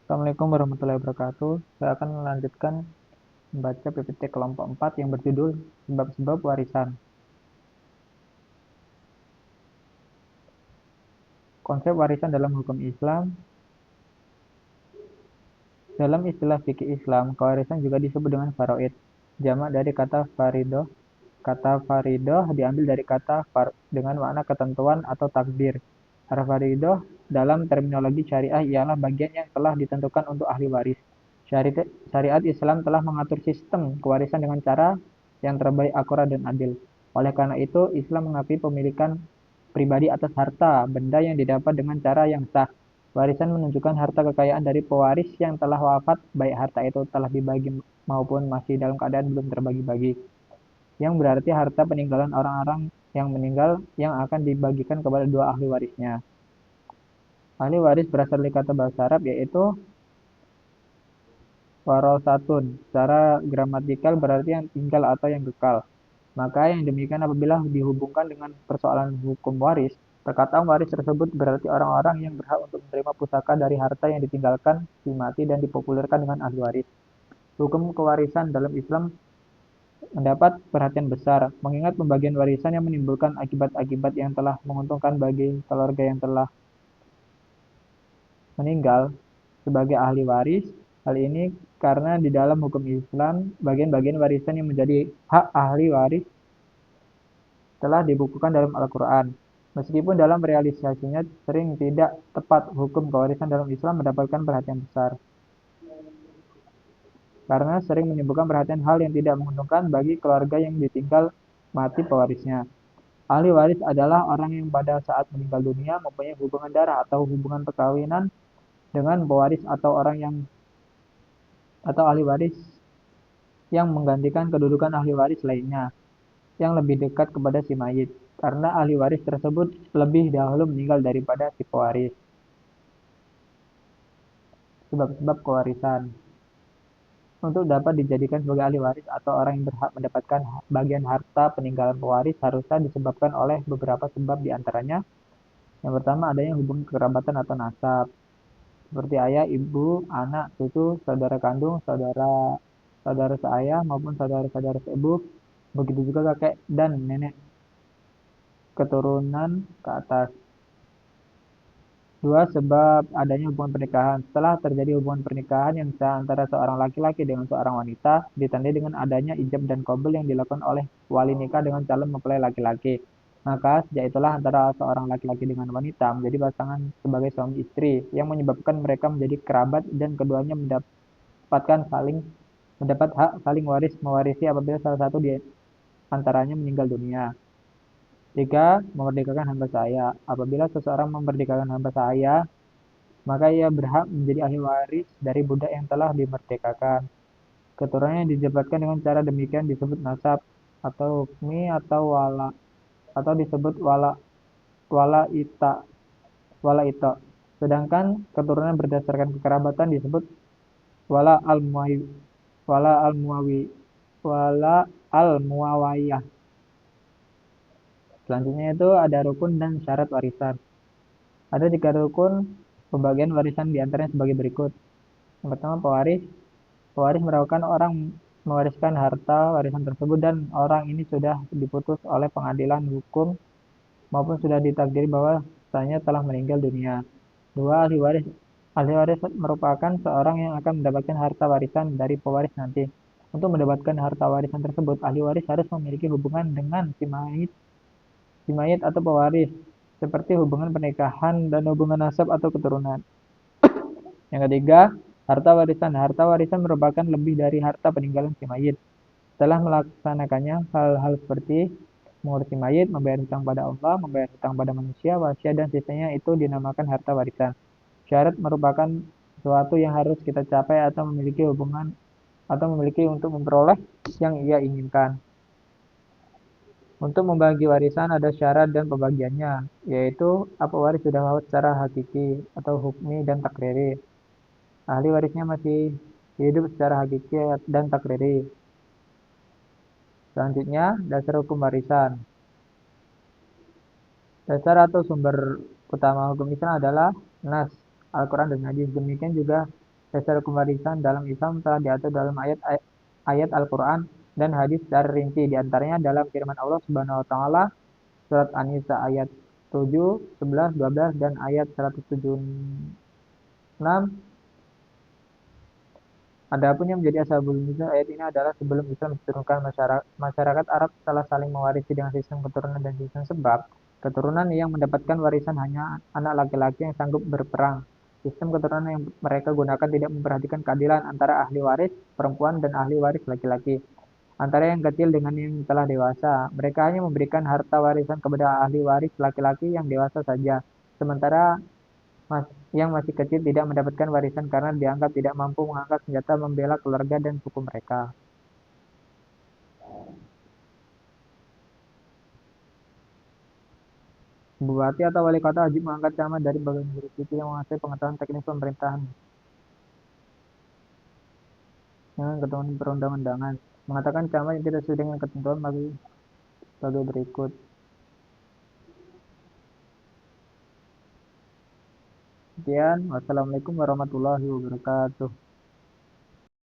Assalamualaikum warahmatullahi wabarakatuh. Saya akan melanjutkan membaca PPT kelompok 4 yang berjudul Sebab-sebab Warisan. Konsep warisan dalam hukum Islam. Dalam istilah fikih Islam, kewarisan juga disebut dengan faraid, jamak dari kata faridoh. Kata faridoh diambil dari kata dengan makna ketentuan atau takdir. Faridoh dalam terminologi syariah ialah bagian yang telah ditentukan untuk ahli waris. Syariat Islam telah mengatur sistem kewarisan dengan cara yang terbaik, akurat, dan adil. Oleh karena itu, Islam mengakui pemilikan pribadi atas harta benda yang didapat dengan cara yang sah. Warisan menunjukkan harta kekayaan dari pewaris yang telah wafat, baik harta itu telah dibagi maupun masih dalam keadaan belum terbagi-bagi. Yang berarti harta peninggalan orang-orang yang meninggal yang akan dibagikan kepada dua ahli warisnya. Ahli waris berasal dari kata bahasa Arab yaitu warosatun. Secara gramatikal berarti yang tinggal atau yang kekal. Maka yang demikian apabila dihubungkan dengan persoalan hukum waris, perkataan waris tersebut berarti orang-orang yang berhak untuk menerima pusaka dari harta yang ditinggalkan si mati dan dipopulerkan dengan ahli waris. Hukum kewarisan dalam Islam mendapat perhatian besar, mengingat pembagian warisan yang menimbulkan akibat-akibat yang telah menguntungkan bagi keluarga yang telah meninggal sebagai ahli waris. Hal ini karena di dalam hukum Islam, bagian-bagian warisan yang menjadi hak ahli waris telah dibukukan dalam Al-Quran. Meskipun dalam realisasinya sering tidak tepat, hukum kewarisan dalam Islam mendapatkan perhatian besar. Karena sering menimbulkan perhatian hal yang tidak menguntungkan bagi keluarga yang ditinggal mati pewarisnya. Ahli waris adalah orang yang pada saat meninggal dunia mempunyai hubungan darah atau hubungan perkawinan dengan pewaris atau ahli waris yang menggantikan kedudukan ahli waris lainnya yang lebih dekat kepada si mayit, karena ahli waris tersebut lebih dahulu meninggal daripada si pewaris. Sebab-sebab kewarisan. Untuk dapat dijadikan sebagai ahli waris atau orang yang berhak mendapatkan bagian harta peninggalan pewaris harusnya disebabkan oleh beberapa sebab, diantaranya yang pertama adanya hubungan kekerabatan atau nasab, seperti ayah, ibu, anak, cucu, saudara kandung, saudara seayah maupun saudara-saudara seibu, begitu juga kakek dan nenek keturunan ke atas. Dua, sebab adanya hubungan pernikahan. Setelah terjadi hubungan pernikahan yang sah antara seorang laki-laki dengan seorang wanita, ditandai dengan adanya ijab dan qabul yang dilakukan oleh wali nikah dengan calon mempelai laki-laki. Maka sejak itulah antara seorang laki-laki dengan wanita menjadi pasangan sebagai suami istri, yang menyebabkan mereka menjadi kerabat dan keduanya mendapat hak saling mewarisi apabila salah satu di antaranya meninggal dunia. Tiga, memerdekakan hamba sahaya. Apabila seseorang memerdekakan hamba sahaya, maka ia berhak menjadi ahli waris dari budak yang telah dimerdekakan. Keturunannya dijabatkan dengan cara demikian disebut nasab atau hukmi atau wala, atau disebut wala ita wala ita. Sedangkan keturunan berdasarkan kekerabatan disebut wala al muawi wala al muawi wala al muawiyah. Selanjutnya itu ada rukun dan syarat warisan. Ada 3 rukun pembagian warisan diantaranya sebagai berikut. Yang pertama, pewaris. Pewaris merupakan orang mewariskan harta warisan tersebut dan orang ini sudah diputus oleh pengadilan hukum maupun sudah ditakdiri bahwa bahwasanya telah meninggal dunia. Dua, ahli waris. Ahli waris merupakan seorang yang akan mendapatkan harta warisan dari pewaris nanti. Untuk mendapatkan harta warisan tersebut, ahli waris harus memiliki hubungan dengan si mayit atau pewaris, seperti hubungan pernikahan dan hubungan nasab atau keturunan. Yang ketiga, harta warisan. Harta warisan merupakan lebih dari harta peninggalan si mayit. Setelah melaksanakannya hal-hal seperti mengurusi mayit, membayar hutang pada Allah, membayar hutang pada manusia, wasiat dan sisanya itu dinamakan harta warisan. Syarat merupakan sesuatu yang harus kita capai atau memiliki untuk memperoleh yang ia inginkan. Untuk membagi warisan ada syarat dan pembagiannya, yaitu apa waris sudah wafat secara hakiki atau hukmi dan takriri. Ahli warisnya masih hidup secara hakiki dan takriri. Selanjutnya, dasar hukum warisan. Dasar atau sumber utama hukum Islam adalah Nas, Al-Quran dan Hadis. Demikian juga Dasar hukum warisan dalam Islam telah diatur dalam ayat Al-Quran dan hadis secara rinci. Di antaranya dalam firman Allah Subhanahu wa taala surat An-Nisa ayat 7, 11, 12 dan ayat 176. Adapun yang menjadi asbabun nuzul ayat ini adalah sebelum Islam diturunkan masyarakat Arab telah saling mewarisi dengan sistem keturunan dan sistem sebab. Keturunan yang mendapatkan warisan hanya anak laki-laki yang sanggup berperang. Sistem keturunan yang mereka gunakan tidak memperhatikan keadilan antara ahli waris perempuan dan ahli waris laki-laki, antara yang kecil dengan yang telah dewasa. Mereka hanya memberikan harta warisan kepada ahli waris laki-laki yang dewasa saja, sementara yang masih kecil tidak mendapatkan warisan karena dianggap tidak mampu mengangkat senjata membela keluarga dan suku mereka. Bupati atau wali kota wajib mengangkat camat dari bagian negeri sipil yang menguasai pengetahuan teknis pemerintahan dengan ketentuan perundang-undangan. Mengatakan camat yang tidak sesuai dengan ketentuan bagi berikut. Sekian, wassalamualaikum warahmatullahi wabarakatuh.